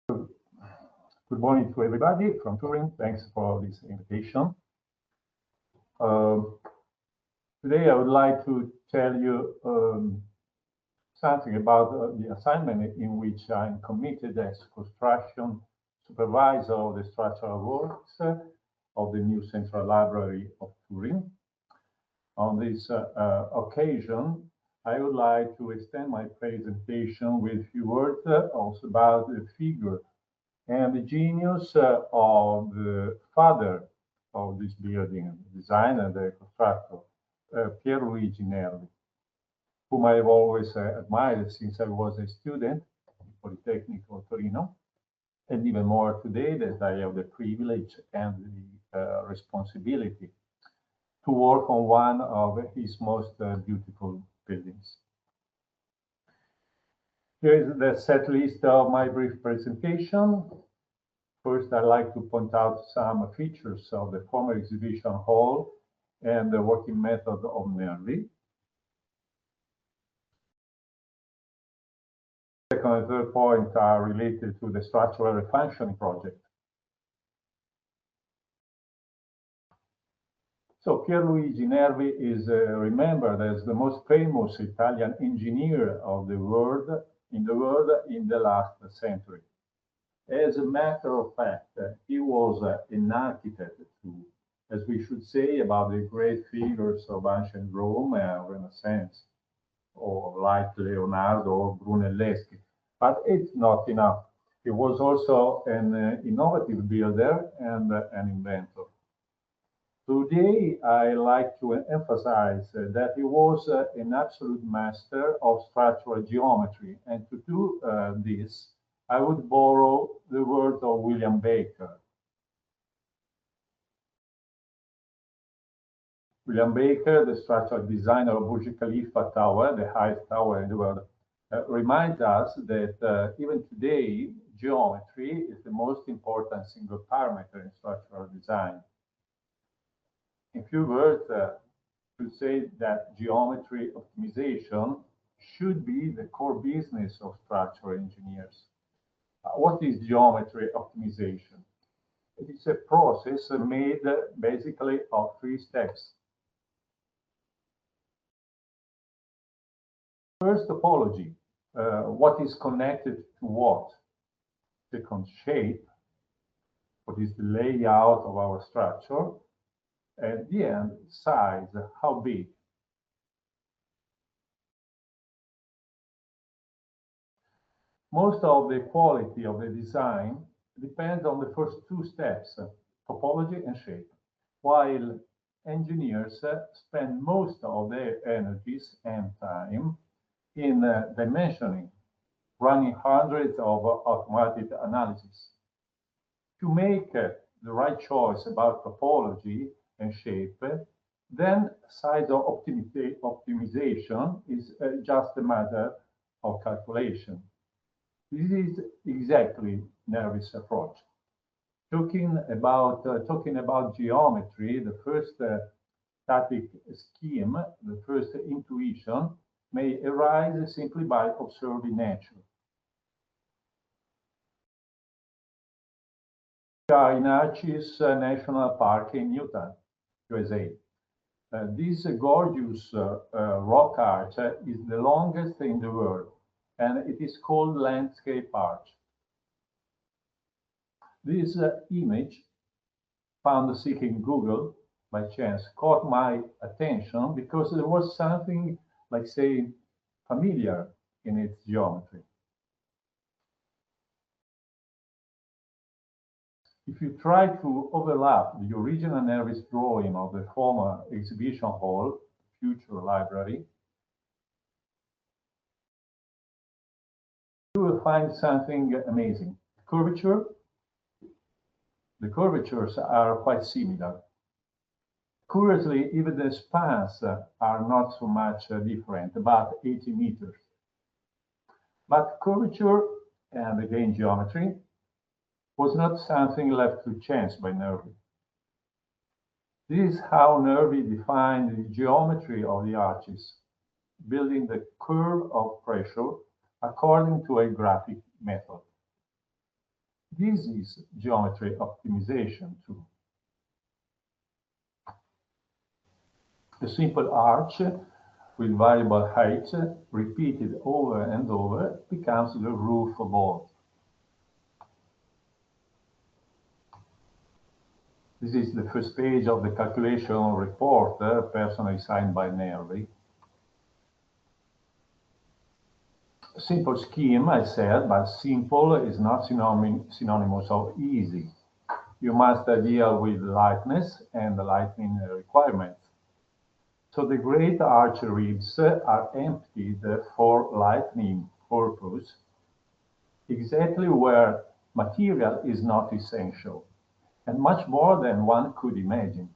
Good morning to everybody from Turin. Thanks for this invitation. Today I would like to tell you something about the assignment in which I'm committed as construction supervisor of the structural works of the new Central Library of Turin. On this occasion, I would like to extend my presentation with a few words also about the figure and the genius of the father of this building, the designer, the constructor, Pierluigi Nervi, whom I have always admired since I was a student at Polytechnic of Torino, and even more today that I have the privilege and the responsibility to work on one of his most beautiful buildings. Here is the set list of my brief presentation. First, I'd like to point out some features of the former exhibition hall and the working method of Nervi. Second and third point are related to the structural refunctioning project. So Pierluigi Nervi is remembered as the most famous Italian engineer of the world in the last century. As a matter of fact, he was an architect too, as we should say about the great figures of ancient Rome and Renaissance, or like Leonardo or Brunelleschi. But it's not enough. He was also an innovative builder and an inventor. Today, I like to emphasize that he was an absolute master of structural geometry. And to do this, I would borrow the words of William Baker. William Baker, the structural designer of Burj Khalifa Tower, the highest tower in the world, reminds us that even today, geometry is the most important single parameter in structural design. In few words, to say that geometry optimization should be the core business of structural engineers. What is geometry optimization? It is a process made basically of three steps. First, topology. What is connected to what? Second, shape. What is the layout of our structure? At the end, size, how big. Most of the quality of the design depends on the first two steps, topology and shape, while engineers spend most of their energies and time in dimensioning, running hundreds of automated analyses. To make the right choice about topology and shape, then size of optimization is just a matter of calculation. This is exactly Nervi's approach. Talking about geometry, the first static scheme, the first intuition, may arise simply by observing nature. We are in Arches National Park in Utah, USA. This gorgeous rock arch is the longest in the world, and it is called Landscape Arch. This image, found seeking Google by chance, caught my attention because there was something, like say, familiar in its geometry. If you try to overlap the original Nervi's drawing of the former exhibition hall, future library, you will find something amazing. The curvatures are quite similar. Curiously, even the spans are not so much different, about 80 meters. But curvature, and again geometry, was not something left to chance by Nervi. This is how Nervi defined the geometry of the arches, building the curve of pressure according to a graphic method. This is geometry optimization too. A simple arch with variable height repeated over and over becomes the roof vault. This is the first page of the calculation report, personally signed by Nervi. Simple scheme, I said, but simple is not synonymous of easy. You must deal with lightness and lighting requirements. So the great arch ribs are emptied for lighting purpose, exactly where material is not essential, and much more than one could imagine.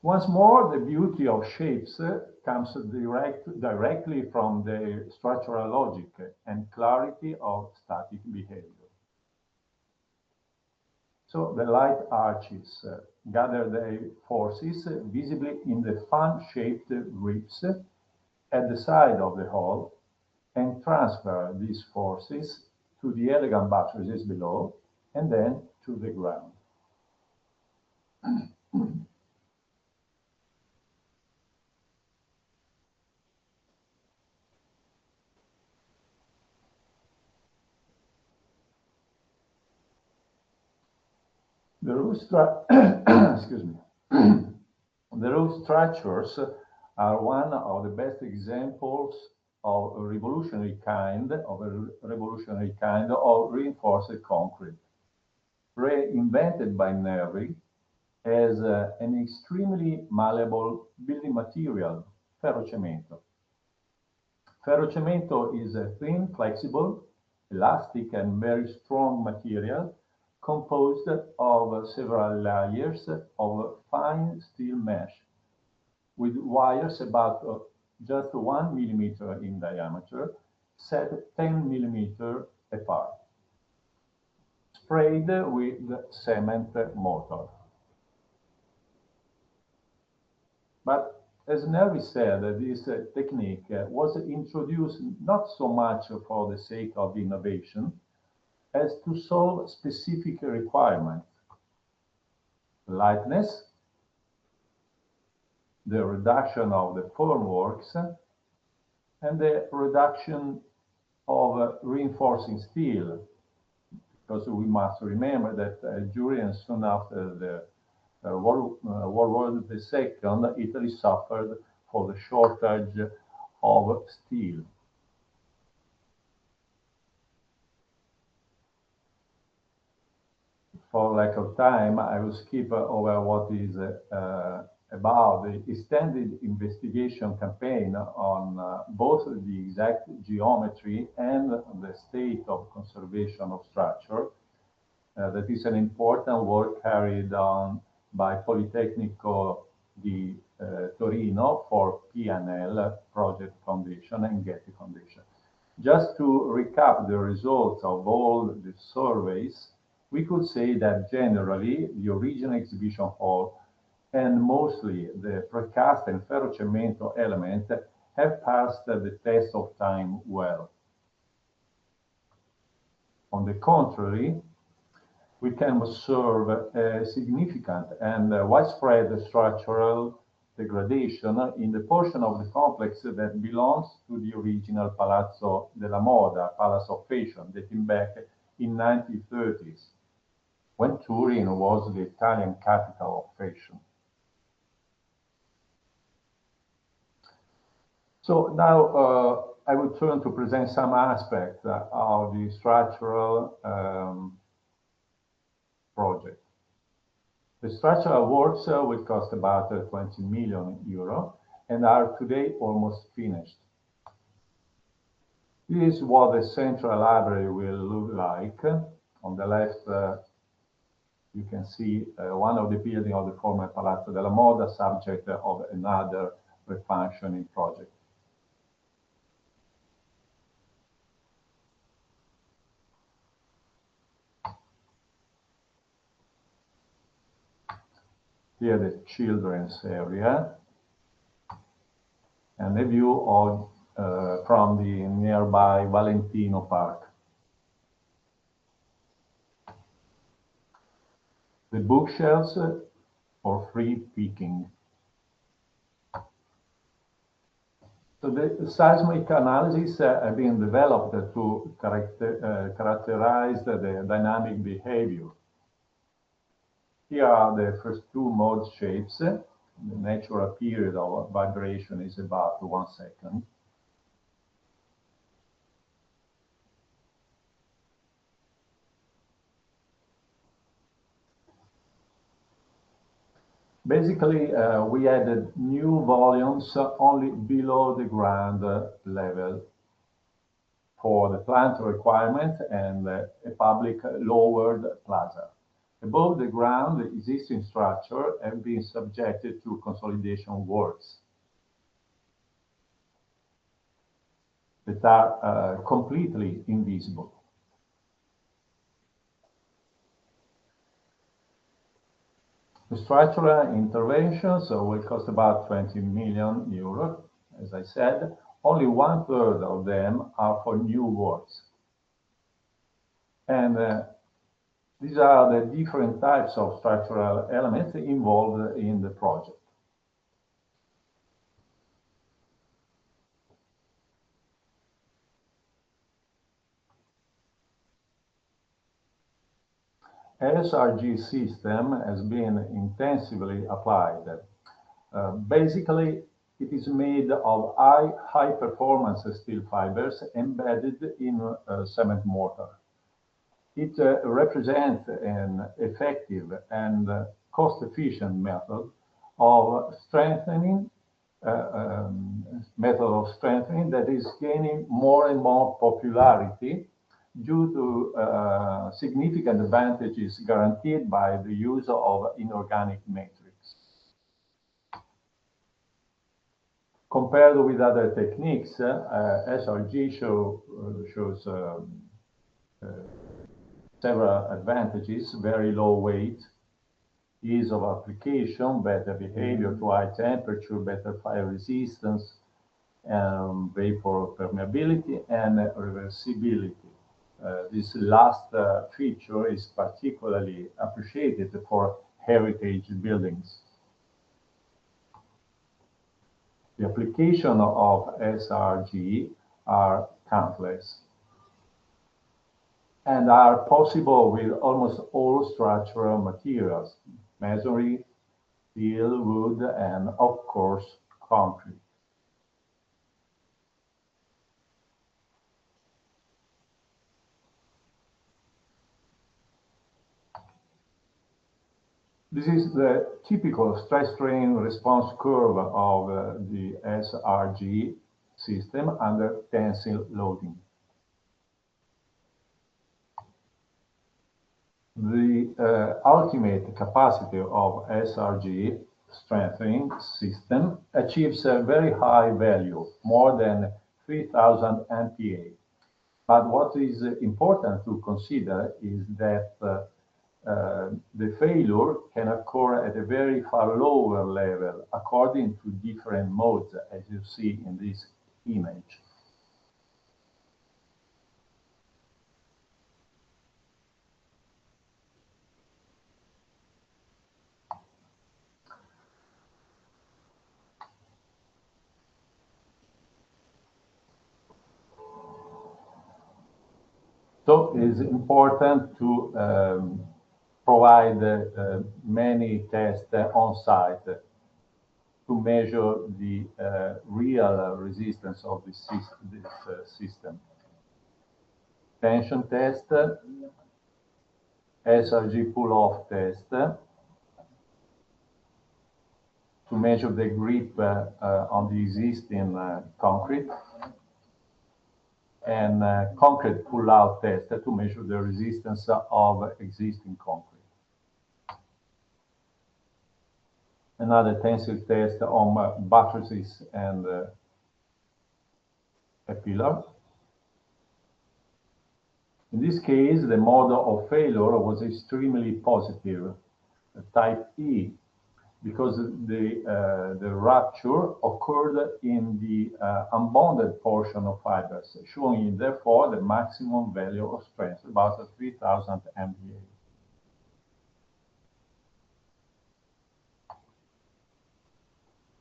Once more, the beauty of shapes comes directly from the structural logic and clarity of static behavior. So the light arches gather their forces visibly in the fan-shaped ribs at the side of the hall and transfer these forces to the elegant buttresses below and then to the ground. The roof excuse me. The roof structures are one of the best examples of a revolutionary kind of reinforced concrete, reinvented by Nervi as an extremely malleable building material, ferrocemento. Ferrocemento is a thin, flexible, elastic, and very strong material composed of several layers of fine steel mesh with wires about just 1 millimeter in diameter, set 10 millimeter apart, sprayed with cement mortar. But as Nervi said, this technique was introduced not so much for the sake of innovation as to solve specific requirements: lightness, the reduction of the formworks, and the reduction of reinforcing steel, because we must remember that during and soon after the World War II, Italy suffered for the shortage of steel. For lack of time, I will skip over what is about the extended investigation campaign on both the exact geometry and the state of conservation of structure. That is an important work carried on by Politecnico di Torino for PNL, Project Foundation, and Getty Foundation. Just to recap the results of all the surveys, we could say that generally the original exhibition hall and mostly the precast and ferrocemento element have passed the test of time well. On the contrary, we can observe a significant and widespread structural degradation in the portion of the complex that belongs to the original Palazzo della Moda, Palace of Fashion, dating back in 1930s, when Turin was the Italian capital of fashion. So now I will turn to present some aspects of the structural project. The structural works will cost about 20 million euro and are today almost finished. This is what the central library will look like. On the left, you can see one of the buildings of the former Palazzo della Moda, subject of another refunctioning project. Here the children's area and the view of from the nearby Valentino Park. The bookshelves for free picking. So the seismic analysis have been developed to characterize the dynamic behavior. Here are the first two mode shapes. The natural period of vibration is about 1 second. Basically, we added new volumes only below the ground level for the plant requirement and a public lowered plaza. Above the ground, the existing structure have been subjected to consolidation works that are completely invisible. The structural interventions will cost about 20 million euros, as I said. Only 1/3 of them are for new works. And these are the different types of structural elements involved in the project. SRG system has been intensively applied. Basically, it is made of high performance steel fibers embedded in cement mortar. It represents an effective and cost-efficient method of strengthening that is gaining more and more popularity due to significant advantages guaranteed by the use of inorganic matrix. Compared with other techniques, SRG shows several advantages: very low weight, ease of application, better behavior to high temperature, better fire resistance, vapor permeability, and reversibility. This last feature is particularly appreciated for heritage buildings. The application of SRG are countless and are possible with almost all structural materials: masonry, steel, wood, and of course, concrete. This is the typical stress-strain response curve of the SRG system under tensile loading. The ultimate capacity of SRG strengthening system achieves a very high value, more than 3000 MPa. But what is important to consider is that the failure can occur at a very far lower level according to different modes, as you see in this image. So it is important to provide many tests on site to measure the real resistance of this system. Tension test, SRG pull-off test, to measure the grip on the existing concrete, and concrete pull-out test to measure the resistance of existing concrete. Another tensile test on buttresses and a pillar. In this case, the mode of failure was extremely positive, type E. because the rupture occurred in the unbonded portion of fibers, showing therefore the maximum value of strength, about 3000 MPa.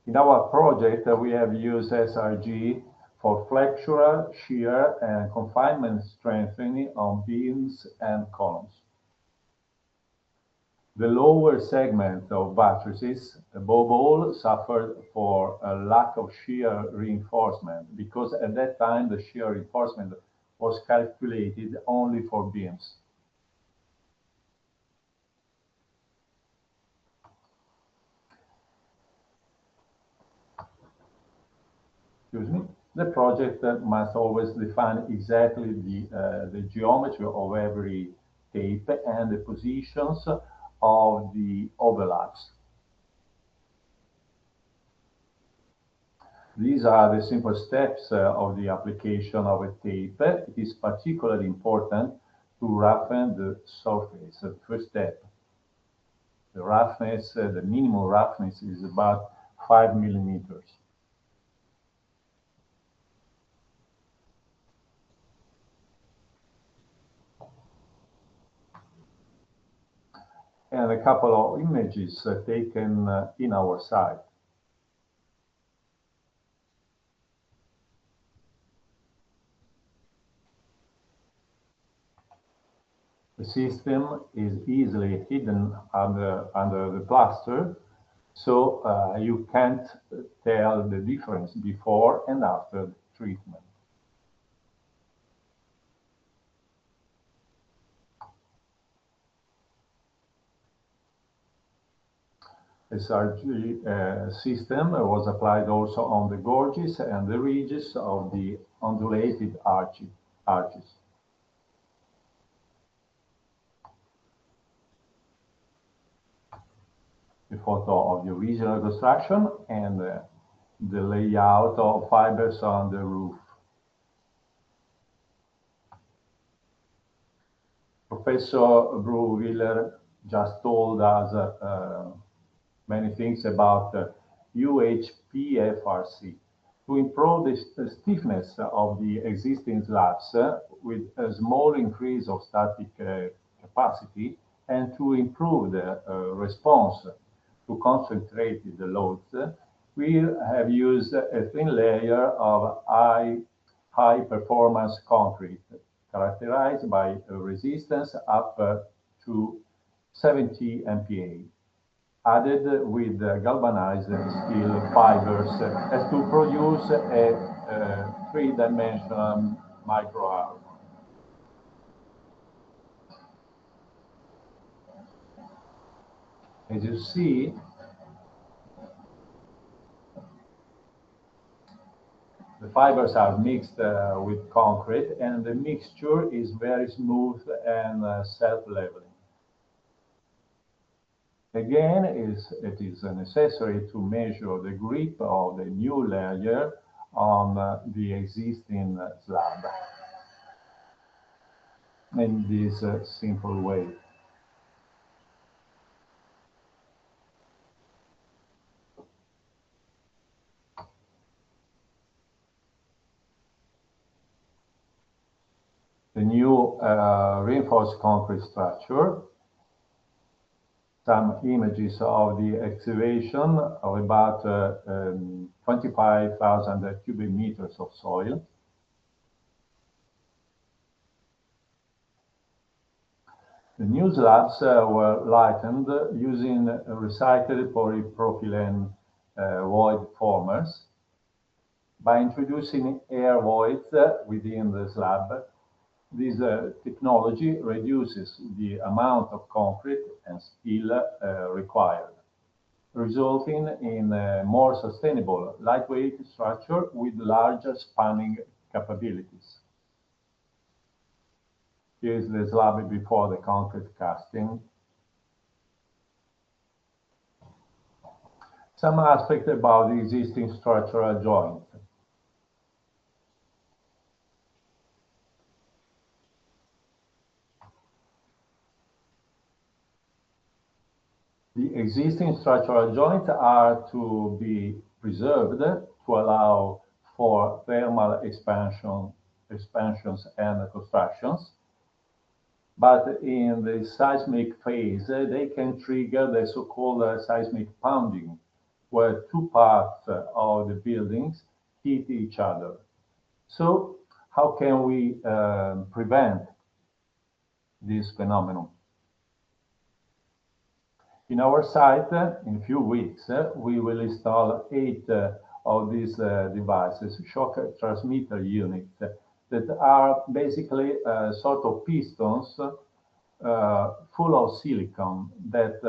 In our project, we have used SRG for flexural, shear, and confinement strengthening on beams and columns. The lower segment of buttresses, above all, suffered for a lack of shear reinforcement, because at that time the shear reinforcement was calculated only for beams. Excuse me. The project must always define exactly the geometry of every tape and the positions of the overlaps. These are the simple steps of the application of a tape. It is particularly important to roughen the surface. The first step, the roughness, the minimum roughness is about 5 millimeters. And a couple of images taken in our site. The system is easily hidden under the plaster, so you can't tell the difference before and after the treatment. The SRG system was applied also on the gorges and the ridges of the undulated arches. The photo of the original construction and the layout of fibers on the roof. Professor Bruwiller just told us many things about UHPFRC. To improve the stiffness of the existing slabs with a small increase of static capacity, and to improve the response to concentrated loads, we have used a thin layer of high performance concrete, characterized by a resistance up to 70 MPa, added with galvanized steel fibers as to produce a three-dimensional microarmor. As you see, the fibers are mixed with concrete, and the mixture is very smooth and self-leveling. Again, it is necessary to measure the grip of the new layer on the existing slab in this simple way. The new reinforced concrete structure, some images of the excavation of about 25,000 cubic meters of soil. The new slabs were lightened using recycled polypropylene void formers. By introducing air voids within the slab, this technology reduces the amount of concrete and steel required, resulting in a more sustainable, lightweight structure with larger spanning capabilities. Here is the slab before the concrete casting. Some aspects about the existing structural joint. The existing structural joints are to be preserved to allow for thermal expansions and constructions. But in the seismic phase, they can trigger the so-called seismic pounding, where two parts of the buildings hit each other. So how can we prevent this phenomenon? In our site, in a few weeks, we will install 8 of these devices, shock transmitter units, that are basically sort of pistons full of silicon that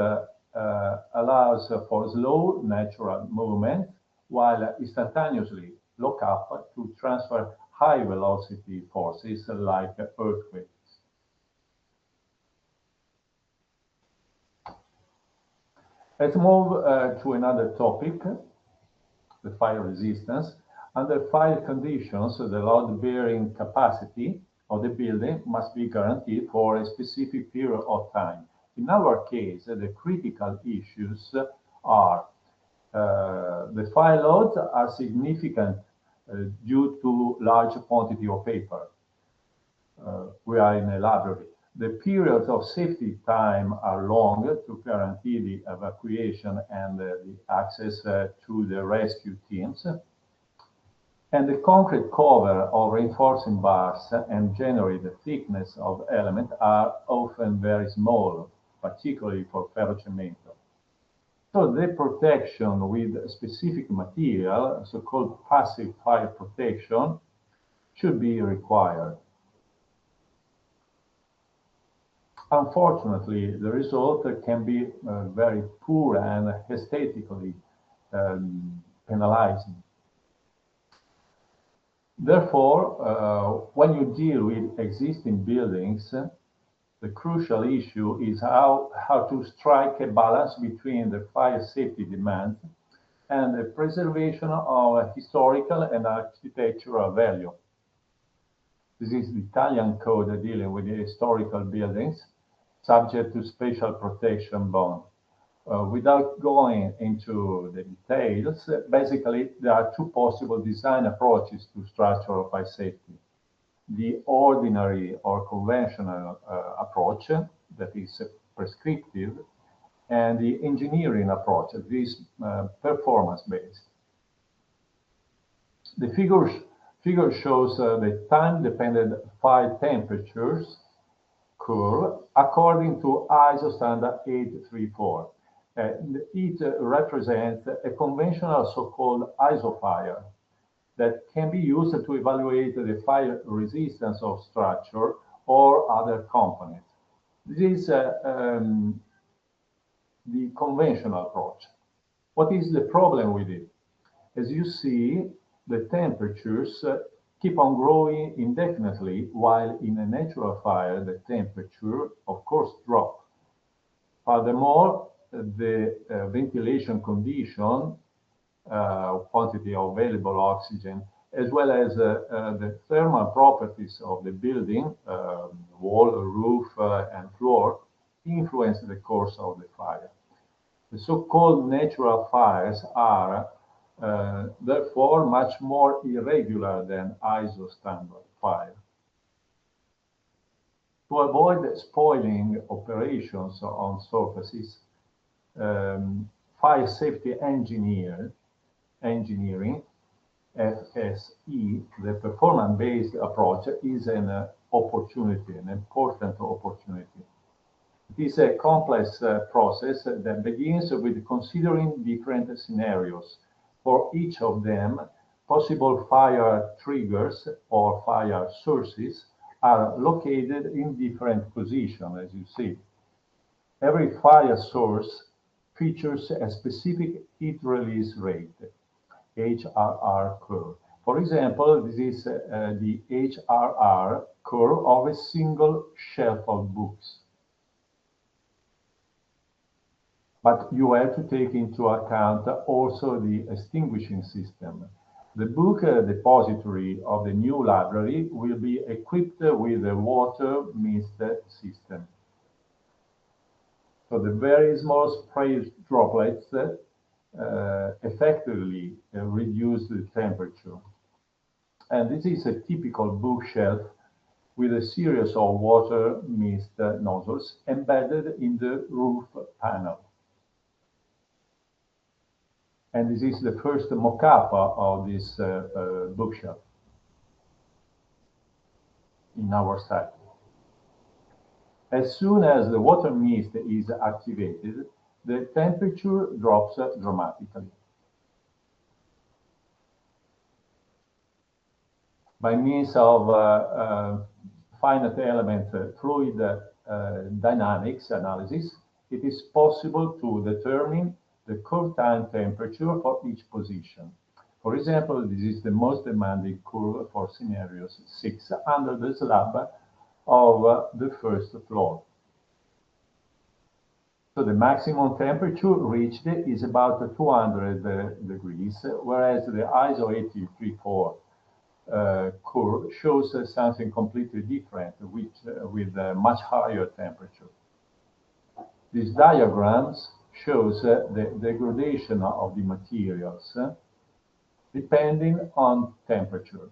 allows for slow natural movement while instantaneously lock up to transfer high velocity forces like earthquakes. Let's move to another topic, the fire resistance. Under fire conditions, the load-bearing capacity of the building must be guaranteed for a specific period of time. In our case, the critical issues are the fire loads are significant due to large quantity of paper. We are in a library. The periods of safety time are long to guarantee the evacuation and the access to the rescue teams. And the concrete cover of reinforcing bars and generally the thickness of element are often very small, particularly for ferrocemento. So the protection with specific material, so-called passive fire protection, should be required. Unfortunately, the result can be very poor and aesthetically penalizing. Therefore, when you deal with existing buildings, the crucial issue is how to strike a balance between the fire safety demands and the preservation of historical and architectural value. This is the Italian code dealing with the historical buildings, subject to special protection bond. Without going into the details, basically there are two possible design approaches to structural fire safety. The ordinary or conventional approach, that is prescriptive, and the engineering approach, that is performance-based. The figure shows the time-dependent fire temperatures curve according to ISO standard 834. It represents a conventional so-called isofire that can be used to evaluate the fire resistance of structure or other components. This is the conventional approach. What is the problem with it? As you see, the temperatures keep on growing indefinitely, while in a natural fire, the temperature, of course, drops. Furthermore, the ventilation condition, quantity of available oxygen, as well as the thermal properties of the building, wall, roof, and floor, influence the course of the fire. The so-called natural fires are therefore much more irregular than ISO standard fire. To avoid spoiling operations on surfaces, fire safety engineering, FSE, the performance-based approach, is an opportunity, an important opportunity. It is a complex process that begins with considering different scenarios. For each of them, possible fire triggers or fire sources are located in different positions, as you see. Every fire source features a specific heat release rate, HRR curve. For example, this is the HRR curve of a single shelf of books. But you have to take into account also the extinguishing system. The book depository of the new library will be equipped with a water mist system. So the very small spray droplets effectively reduce the temperature. And this is a typical bookshelf with a series of water mist nozzles embedded in the roof panel. And this is the first mock-up of this bookshelf in our site. As soon as the water mist is activated, the temperature drops dramatically. By means of finite element fluid dynamics analysis, it is possible to determine the curve time temperature for each position. For example, this is the most demanding curve for scenarios 6 under the slab of the first floor. So the maximum temperature reached is about 200 degrees, whereas the ISO 8334 curve shows something completely different, with a much higher temperature. These diagrams shows the degradation of the materials depending on temperature.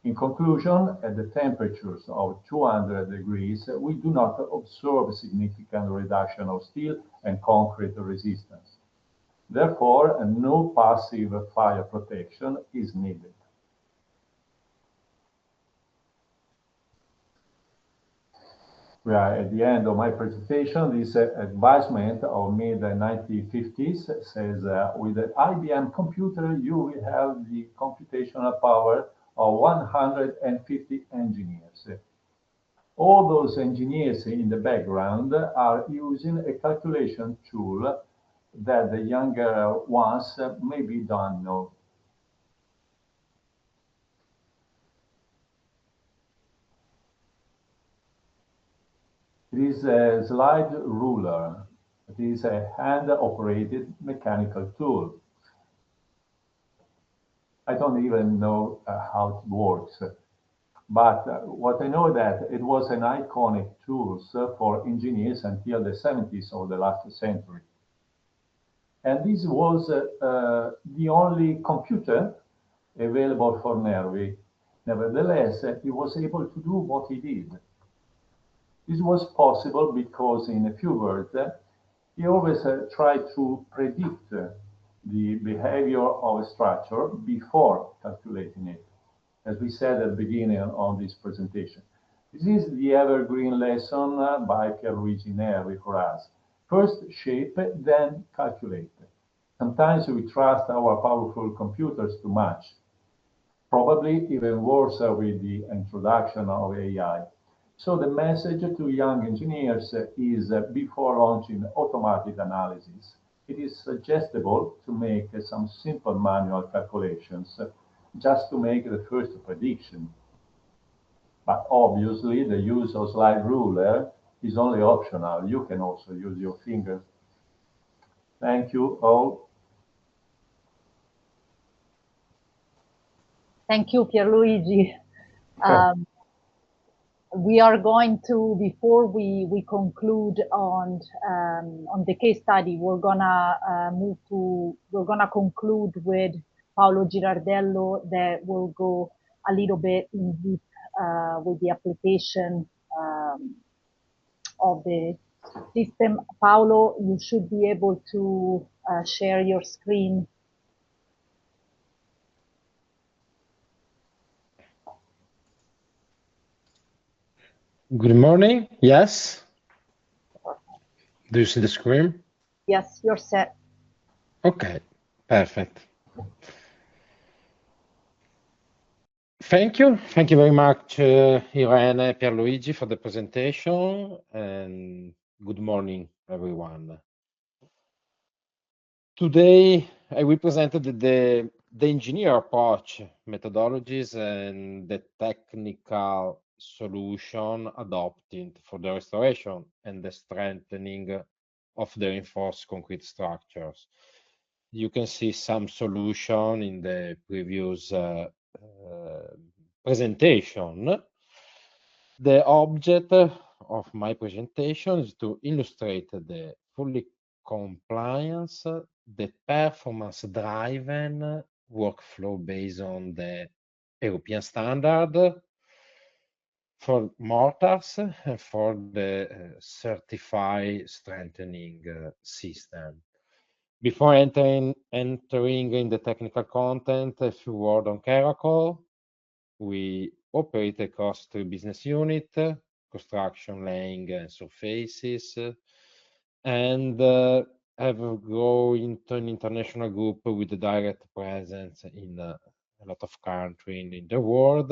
In conclusion, at the temperatures of 200 degrees, we do not observe significant reduction of steel and concrete resistance. Therefore, no passive fire protection is needed. We are at the end of my presentation. This advisement of mid-1950s says, with an IBM computer, you will have the computational power of 150 engineers. All those engineers in the background are using a calculation tool that the younger ones maybe don't know. It is a slide ruler. It is a hand-operated mechanical tool. I don't even know how it works, but what I know that it was an iconic tool for engineers until the 70s of the last century. And this was the only computer available for Nervi. Nevertheless, he was able to do what he did. This was possible because, in a few words, he always tried to predict the behavior of a structure before calculating it, as we said at the beginning of this presentation. This is the evergreen lesson by Pierluigi Nervi for us. First shape, then calculate. Sometimes we trust our powerful computers too much, probably even worse with the introduction of AI. So the message to young engineers is before launching automated analysis, it is suggestible to make some simple manual calculations just to make the first prediction. But obviously the use of slide ruler is only optional. You can also use your finger. Thank you all. Thank you, Pierluigi. We are going to, before we conclude on the case study, we're gonna conclude with Paolo Girardello, that will go a little bit in deep with the application of the system. Paolo, you should be able to share your screen. Good morning. Yes. Do you see the screen? Yes, you're set. Okay, perfect. Thank you. Thank you very much, Irene, Pierluigi, for the presentation, and good morning, everyone. Today, I will present the engineer approach methodologies and the technical solution adopted for the restoration and the strengthening of the reinforced concrete structures. You can see some solution in the previous presentation. The object of my presentation is to illustrate the fully compliant, the performance-driven workflow based on the European standard for mortars and for the certified strengthening system. Before entering in the technical content, a few words on Caracol. We operate across 3 business units: construction, laying, and surfaces, and have grown into an international group with a direct presence in a lot of countries in the world.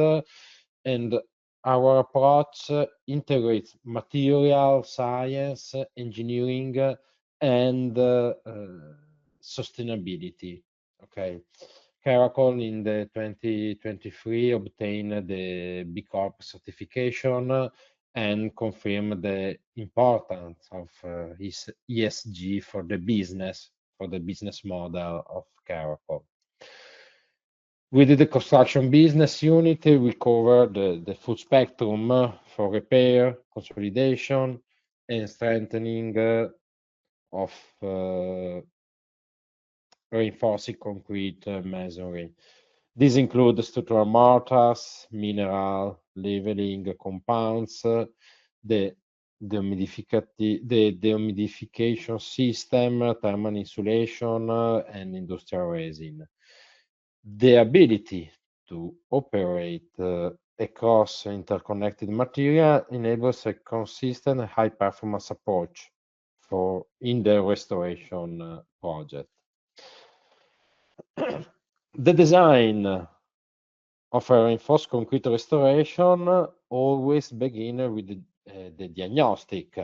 And our approach integrates material science, engineering, and sustainability. Okay. Caracol in the 2023 obtained the B Corp certification and confirmed the importance of ESG for the business model of Caracol. Within the construction business unit, we cover the full spectrum for repair, consolidation, and strengthening of reinforcing concrete masonry. These include structural mortars, mineral leveling compounds, the dehumidification system, thermal insulation, and industrial resin. The ability to operate across interconnected material enables a consistent high-performance approach in the restoration project. The design of a reinforced concrete restoration always begin with the diagnostic.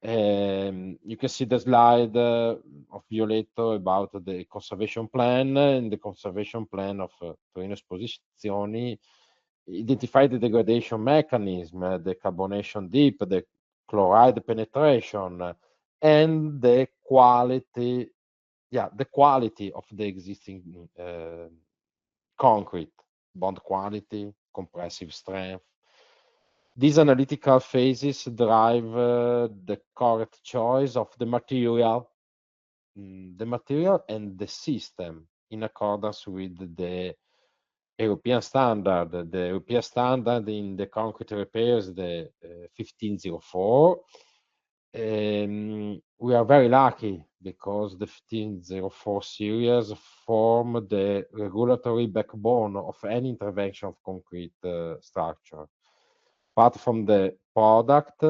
You can see the slide of Violetto about the conservation plan, and the conservation plan of Torino Esposizioni identified the degradation mechanism, the carbonation dip, the chloride penetration, and the quality of the existing concrete, bond quality, compressive strength. These analytical phases drive the correct choice of the material and the system in accordance with the European standard. The European standard in the concrete repairs, the 1504. We are very lucky because the 1504 series form the regulatory backbone of any intervention of concrete structure. Apart from the product,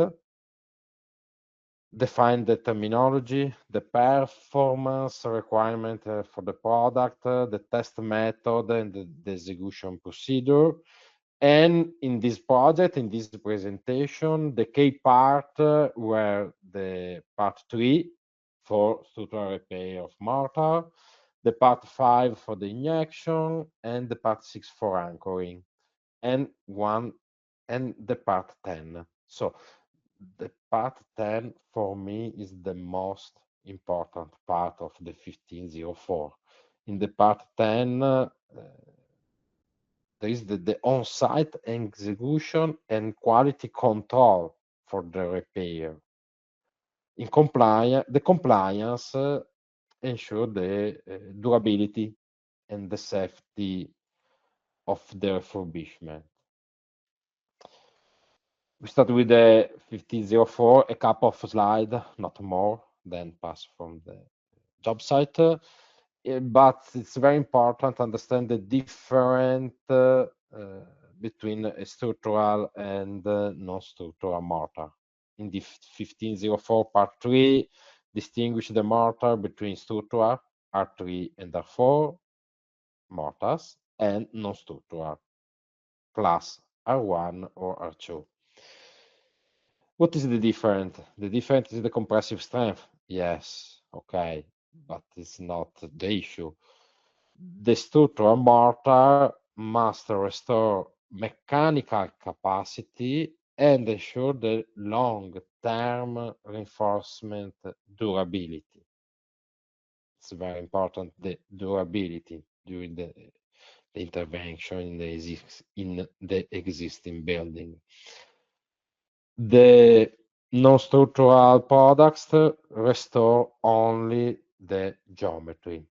define the terminology, the performance requirement for the product, the test method, and the execution procedure. And in this project, in this presentation, the key part were the part 3 for structural repair of mortar, the part 5 for the injection, and the part 6 for anchoring, and the part 10. So the part 10 for me is the most important part of the 1504. In the part 10, there is the on-site execution and quality control for the repair. The compliance ensure the durability and the safety of the refurbishment. We start with the 1504, a couple of slides, not more, then pass from the job site. But it's very important to understand the difference between a structural and non-structural mortar. In the 1504 part 3, distinguish the mortar between structural R3 and R4 mortars and non-structural class R1 or R2. What is the difference? The difference is the compressive strength. Yes, okay, but it's not the issue. The structural mortar must restore mechanical capacity and ensure the long-term reinforcement durability. It's very important, the durability during the intervention in the existing building. The Non-structural products restore only the geometry.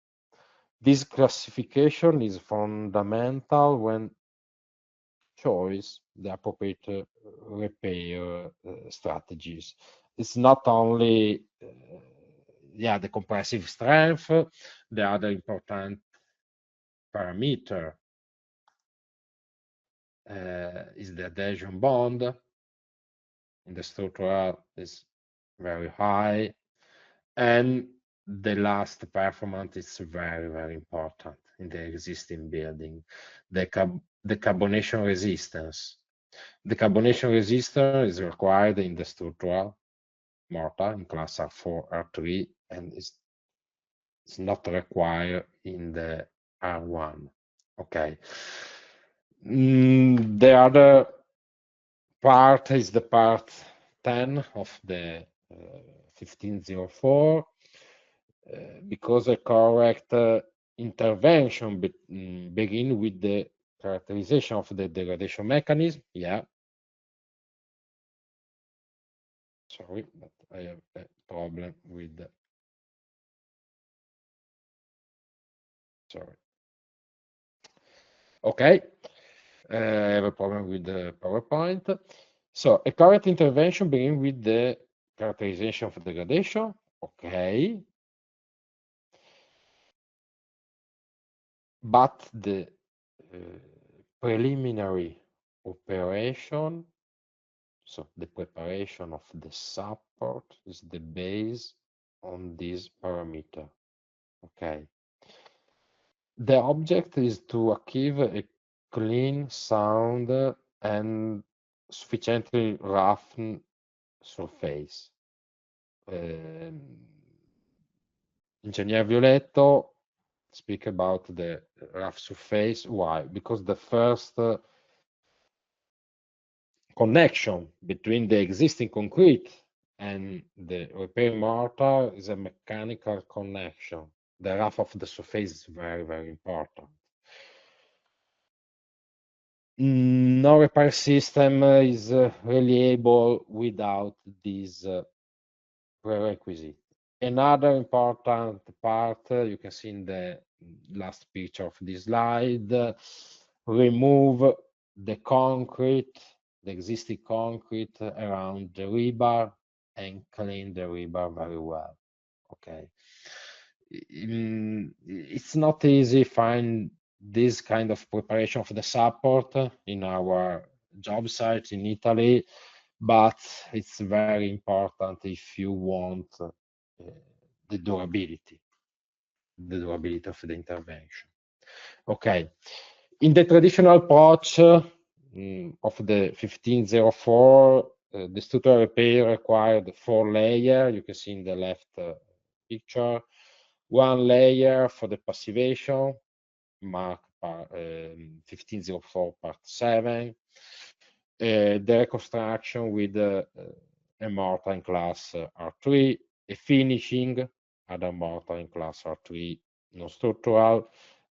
This classification is fundamental when choose the appropriate repair strategies. It's not only the compressive strength, the other important parameter is the adhesion bond. In the structural is very high, and the last performance is very, very important in the existing building, the carbonation resistance. The carbonation resistance is required in the structural mortar in class R4, R3, and it's not required in the R1. Okay. The other part is the part 10 of the 1504, because a correct intervention begin with the characterization of the degradation mechanism. Yeah. Sorry, but I have a problem with the... Sorry. Okay. I have a problem with the PowerPoint. So a correct intervention begin with the characterization of degradation. Okay. But the preliminary operation, so the preparation of the support, is the base on this parameter. Okay. The object is to achieve a clean, sound, and sufficiently rough surface. Engineer Violetto speak about the rough surface. Why? Because the first connection between the existing concrete and the repair mortar is a mechanical connection. The rough of the surface is very, very important. No repair system is reliable without this prerequisite. Another important part, you can see in the last picture of this slide, remove the concrete, the existing concrete around the rebar, and clean the rebar very well. Okay. It's not easy find this kind of preparation of the support in our job site in Italy, but it's very important if you want the durability of the intervention. Okay, in the traditional approach of the 1504, the structural repair required 4 layers. You can see in the left picture. 1 layer for the passivation, marked 1504 part 7. The reconstruction with a mortar in class R3, a finishing, other mortar in class R3 non-structural,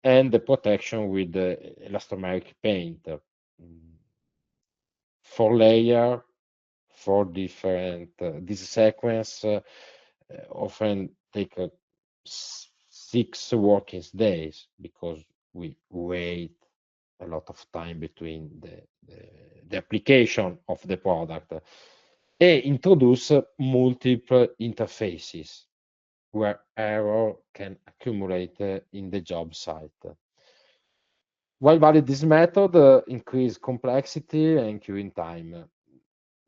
and the protection with the elastomeric paint. 4 layer, 4 different, this sequence often take 6 working days, because we wait a lot of time between the application of the product, and introduce multiple interfaces where error can accumulate in the job site. While valid, this method increase complexity and curing time.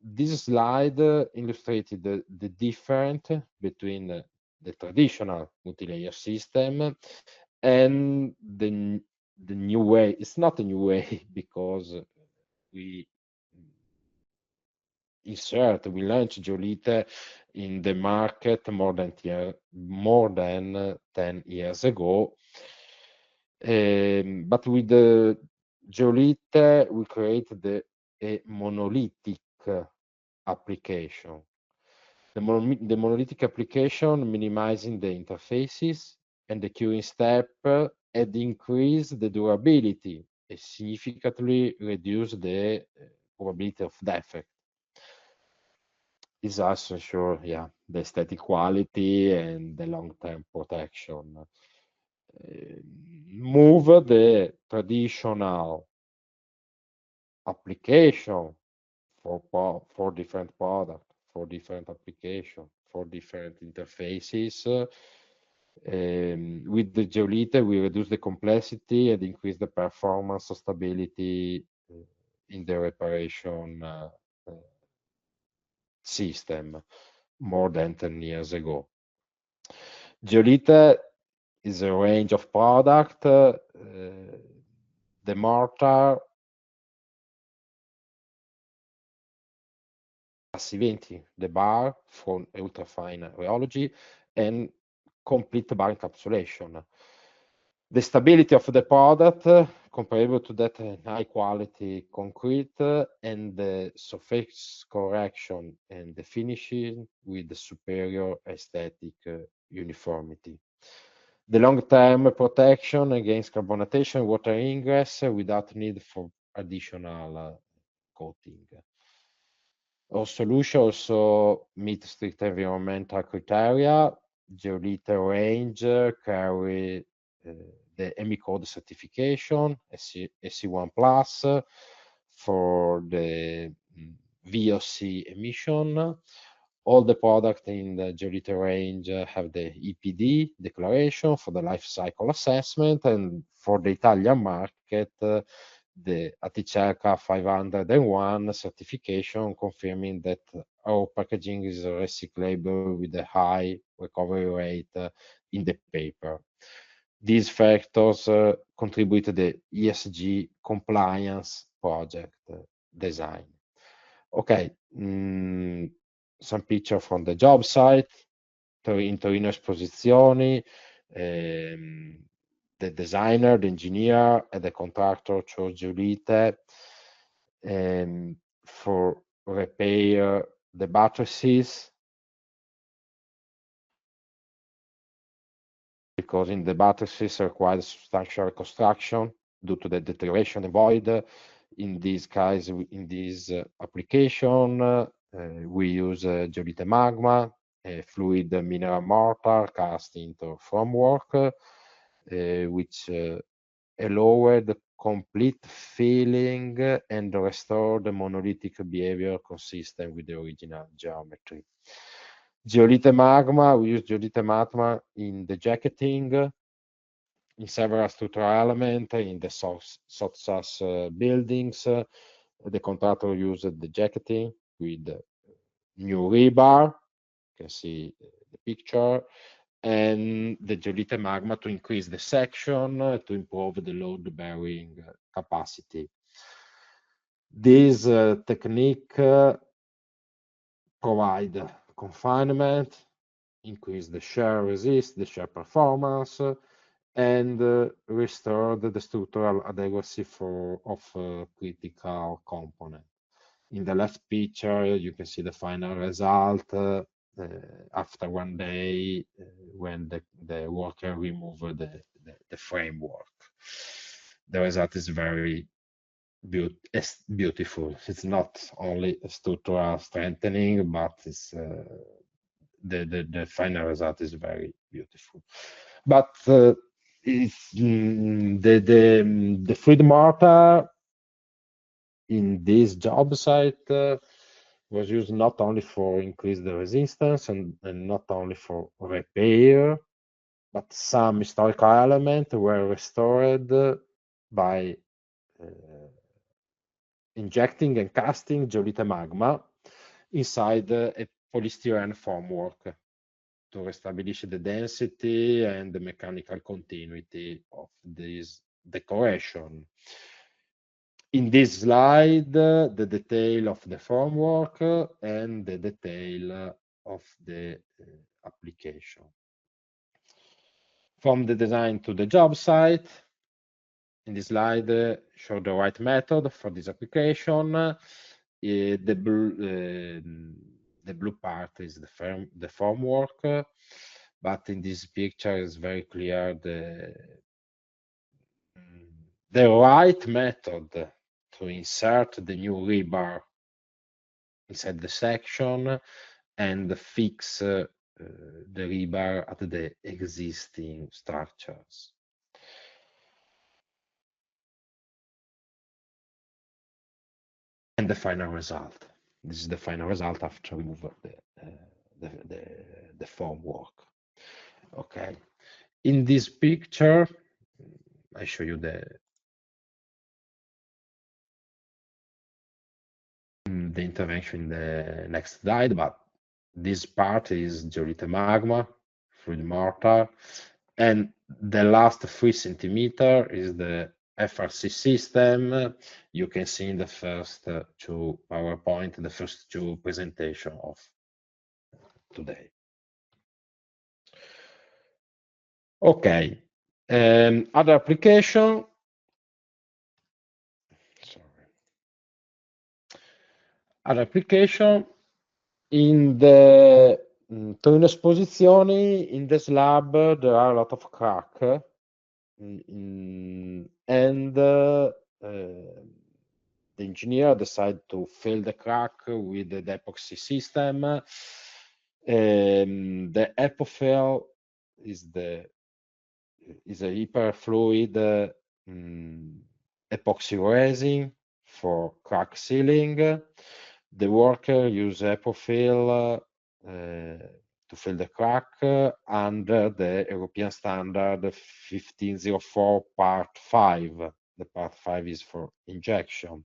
This slide illustrated the difference between the traditional multi-layer system and the new way. It's not a new way, because we launched Geolite in the market more than 10 years ago. But with the Geolite, we created a monolithic application. The monolithic application minimizing the interfaces and the curing step, and increase the durability and significantly reduce the probability of defect. is also ensure, the aesthetic quality and the long-term protection. Move the traditional application for different products, for different applications, for different interfaces. With the Geolite, we reduce the complexity and increase the performance of stability in the reparation system more than 10 years ago. Geolite is a range of product. The mortar Passive the bar from ultrafine rheology and complete bar encapsulation. The stability of the product comparable to that high quality concrete and the surface correction and the finishing with the superior aesthetic uniformity. The long-term protection against carbonation, water ingress without need for additional coating. Our solution also meets strict environmental criteria. Geolite range carry the EMI code certification, SC1 Plus, for the VOC emission. All the products in the Geolite range have the EPD declaration for the life cycle assessment, and for the Italian market, the Aticerca 501 certification confirming that our packaging is recyclable with a high recovery rate in the paper. These factors contribute to the ESG compliance project design. Okay, some picture from the job site in Torino Esposizioni. The designer, the engineer, and the contractor chose Geolite for repair the buttresses, because in the buttresses requires substantial reconstruction due to the deterioration and void. In this case, in this application, we use Geolite Magma, a fluid mineral mortar cast into formwork, which allowed complete filling and restore the monolithic behavior consistent with the original geometry. Geolite Magma, we use Geolite Magma in the jacketing, in several structural elements, in the soft SAS buildings. The contractor used the jacketing with new rebar, you can see the picture, and the Geolite Magma to increase the section to improve the load bearing capacity. This technique provide confinement, increase the shear resist, the shear performance, and restore the structural adequacy of critical component. In the left picture, you can see the final result after 1 day when the worker removed the framework. The result is very beautiful. It's not only a structural strengthening, but it's the final result is very beautiful. But it's the fluid mortar in this job site was used not only for increase the resistance and not only for repair, but some historical elements were restored by injecting and casting Geolite Magma inside a polystyrene formwork to reestablish the density and the mechanical continuity of this decoration. In this slide, the detail of the formwork and the detail of the application. From the design to the job site, in this slide, show the right method for this application. The blue part is the formwork, but in this picture is very clear the right method to insert the new rebar inside the section and fix the rebar at the existing structures. And the final result. This is the final result after we move the formwork. Okay. In this picture, I show you the intervention in the next slide, but this part is Giolite magma, fluid mortar, and the last 3 centimeter is the FRC system. You can see in the first 2 PowerPoint, the first 2 presentation of today. Okay, other application. Sorry. Other application in the Torino Esposizioni, in the slab, there are a lot of crack, and the engineer decided to fill the crack with the epoxy system. The epofill is a hyperfluid epoxy resin for crack sealing. The worker use epofill to fill the crack under the European standard 1504 part 5. The part 5 is for injection.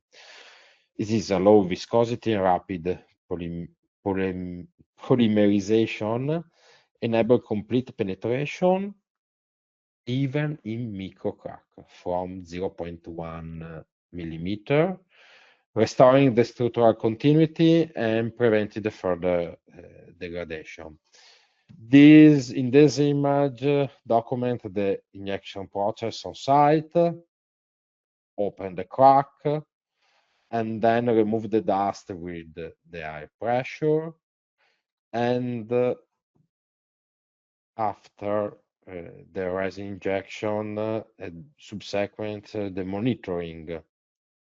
It is a low viscosity and rapid polymerization, enable complete penetration even in micro crack from 0.1 millimeter, restoring the structural continuity and preventing the further degradation. In this image, document the injection process on site, open the crack, and then remove the dust with the high pressure, and after the resin injection and subsequent the monitoring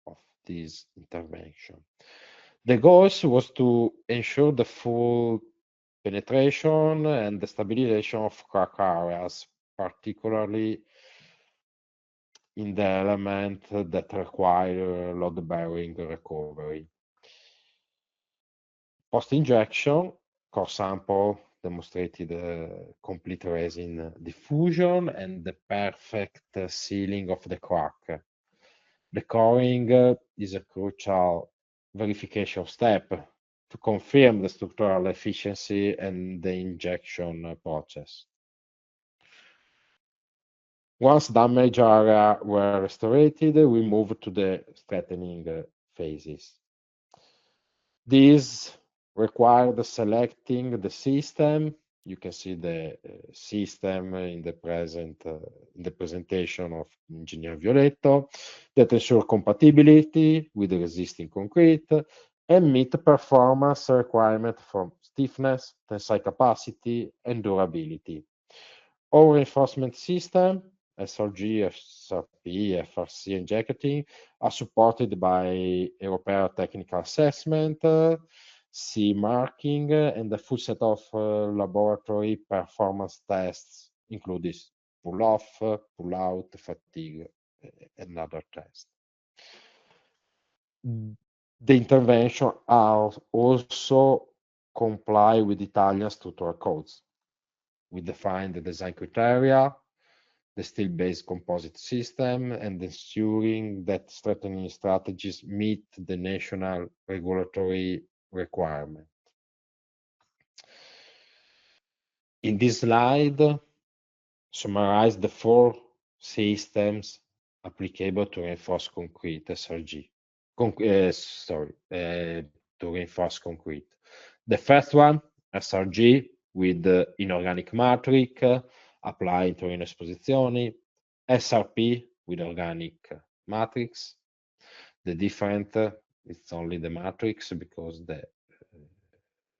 of this intervention. The goal was to ensure the full penetration and the stabilization of crack areas, particularly in the element that require load-bearing recovery. Post-injection, core sample demonstrated complete resin diffusion and the perfect sealing of the crack. The coring is a crucial verification step to confirm the structural efficiency and the injection process. Once damaged area were restored, we move to the strengthening phases. These required selecting the system. You can see the system in the presentation of Engineer Violetto that ensure compatibility with the existing concrete and meet performance requirement for stiffness, tensile capacity, and durability. All reinforcement system, SRG, SRP, FRC, and jacketing are supported by European technical assessment, CE marking, and a full set of laboratory performance tests, including pull-off, pull-out, fatigue, and other tests. The intervention also comply with Italian structural codes. We define the design criteria, the steel-based composite system, and ensuring that strengthening strategies meet the national regulatory requirement. In this slide, summarize the 4 systems applicable to reinforce concrete SRG. To reinforce concrete. The first one, SRG with the inorganic matrix, apply in Torino Esposizioni. SRP with organic matrix. The different, it's only the matrix because the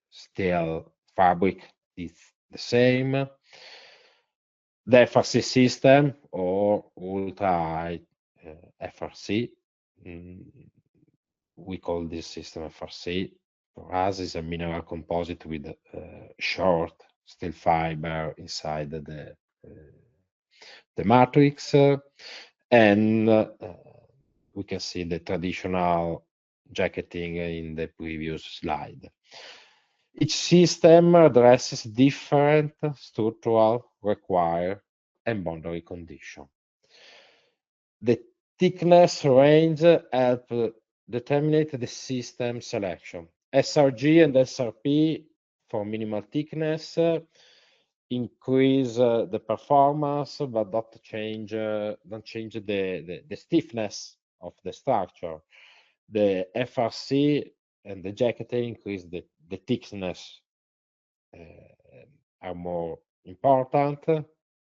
steel fabric is the same. The FRC system or ultra high FRC, we call this system FRC for us is a mineral composite with short steel fiber inside the matrix, and we can see the traditional jacketing in the previous slide. Each system addresses different structural require and boundary condition. The thickness range help determine the system selection. SRG and SRP for minimal thickness increase the performance, but don't change the stiffness of the structure. The FRC and the jacketing increase the thickness, are more important,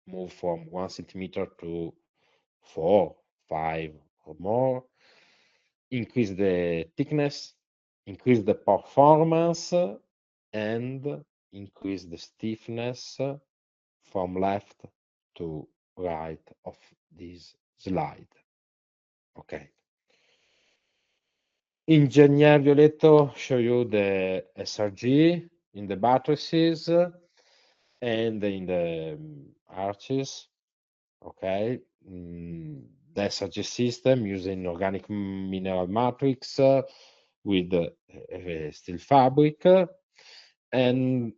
move from 1 centimeter to 4, 5 or more, increase the thickness, increase the performance, and increase the stiffness from left to right of this slide. Okay. Engineer Violetto show you the SRG in the matrices and in the arches. Okay. The SRG system using organic mineral matrix with steel fabric, and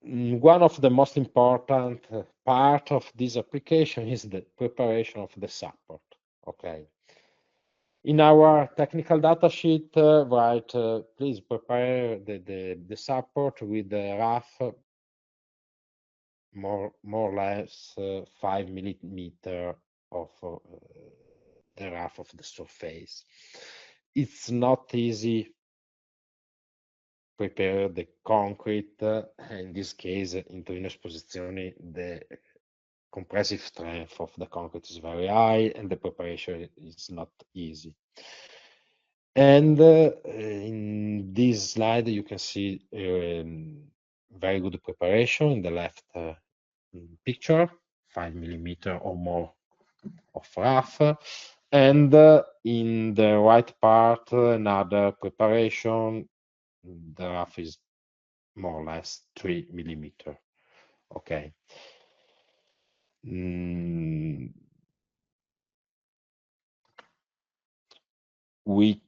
one of the most important part of this application is the preparation of the support. Okay. In our technical data sheet, write, please prepare the support with the rough, more or less 5 millimeter of the rough of the surface. It's not easy prepare the concrete. In this case, in Torino Esposizioni, the compressive strength of the concrete is very high and the preparation is not easy. And in this slide, you can see very good preparation in the left picture, 5 millimeter or more of rough, and in the right part, another preparation, the rough is more or less 3 millimeter. Okay. We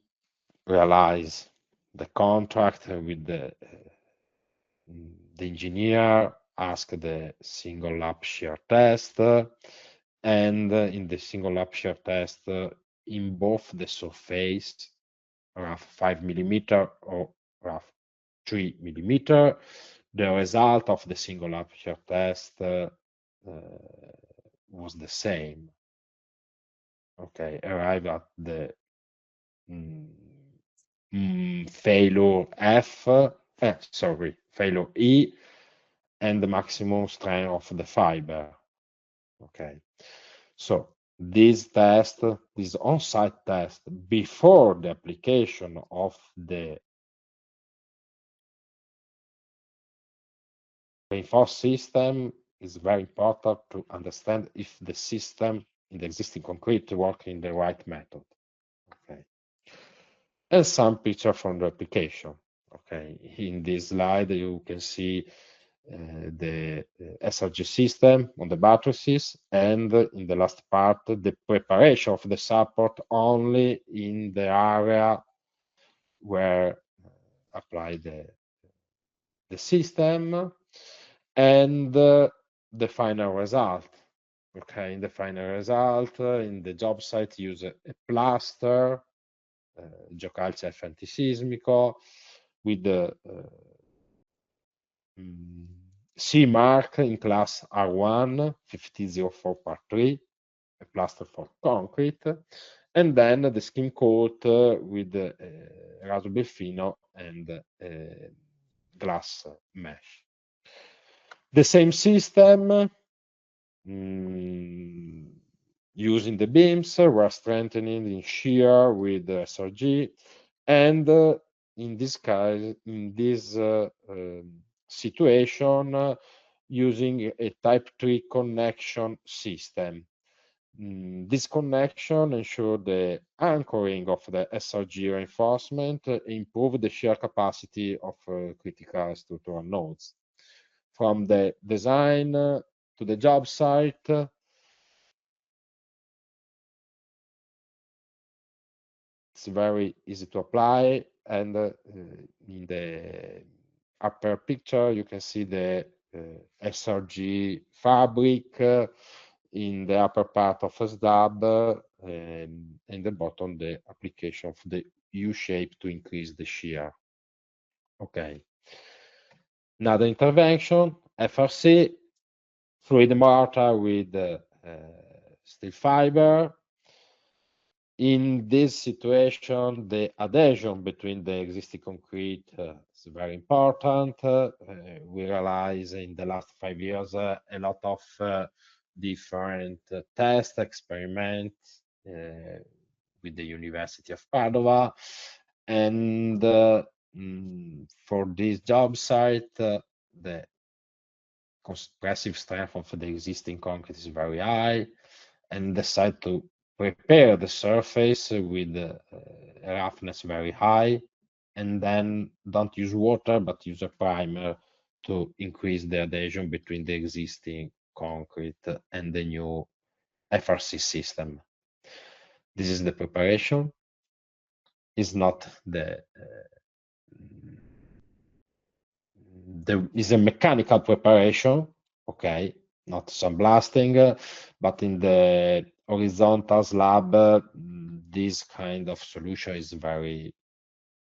realize the contract with the engineer, ask the single lap shear test, and in the single lap shear test, in both the surface, rough 5 millimeter or rough 3 millimeter, the result of the single lap shear test was the same. Okay, arrive at the failure failure E, and the maximum strength of the fiber. Okay, so this test, this on-site test before the application of the reinforced system is very important to understand if the system in the existing concrete work in the right method. Okay, and some picture from the application. Okay, in this slide you can see the SRG system on the matrices, and in the last part the preparation of the support only in the area where apply the system, and the final result. Okay, in the final result, in the job site, use a plaster, Giocalce F antisismico, with the C mark in class R1 1504 part 3, a plaster for concrete, and then the skin coat with raso Belfino and glass mesh. The same system, using the beams, we're strengthening in shear with the SRG, and in this case, in this situation, using a type 3 connection system. this connection ensure the anchoring of the SRG reinforcement, improve the shear capacity of critical structural nodes. From the design to the job site, it's very easy to apply, and in the upper picture you can see the SRG fabric in the upper part of a slab, and in the bottom the application of the U shape to increase the shear. Okay. Another intervention, FRC, fluid mortar with steel fiber. In this situation, the adhesion between the existing concrete is very important. We realize in the last 5 years a lot of different tests, experiments with the University of Padova. And for this job site, the compressive strength of the existing concrete is very high, and decide to prepare the surface with roughness very high, and then don't use water but use a primer to increase the adhesion between the existing concrete and the new FRC system. This is the preparation. It's not is a mechanical preparation, okay, not sandblasting, but in the horizontal slab, this kind of solution is very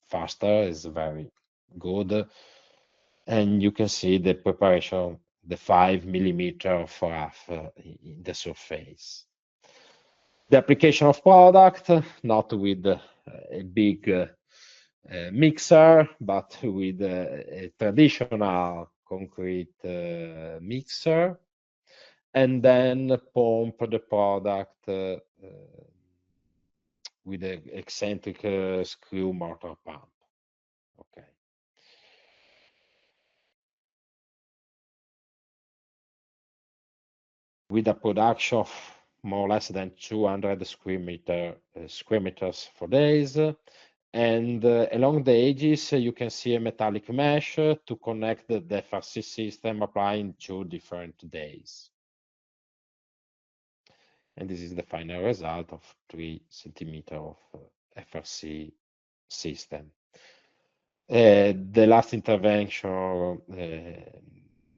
faster, is very good, and you can see the preparation, the 5 millimeter for rough in the surface. The application of product, not with a big mixer, but with a traditional concrete mixer, and then pump the product with an eccentric screw mortar pump. Okay. With a production of more or less than 200 square meters for days. And along the edges, you can see a metallic mesh to connect the FRC system, applying 2 different days. And this is the final result of 3 centimeters of FRC system. The last intervention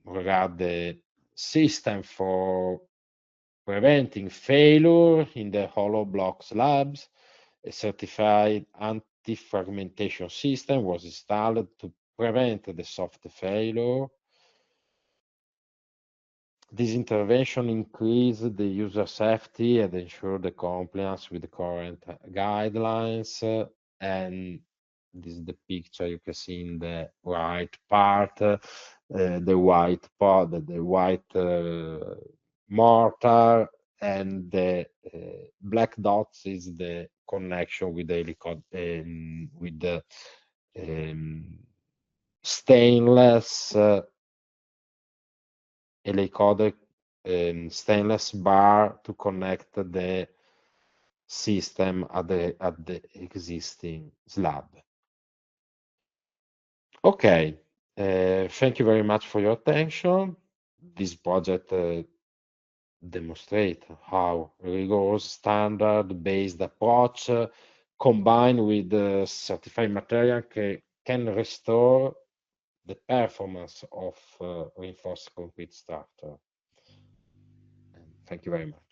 regard the system for preventing failure in the hollow block slabs. A certified anti-fragmentation system was installed to prevent the soft failure. This intervention increased the user safety and ensured the compliance with the current guidelines. And this is the picture you can see in the right part, the white part, the white mortar, and the black dots is the connection with the stainless helicoidal stainless bar to connect the system at the existing slab. Okay, thank you very much for your attention. This project demonstrate how rigorous standard-based approach combined with certified material can restore the performance of reinforced concrete structure. And thank you very much.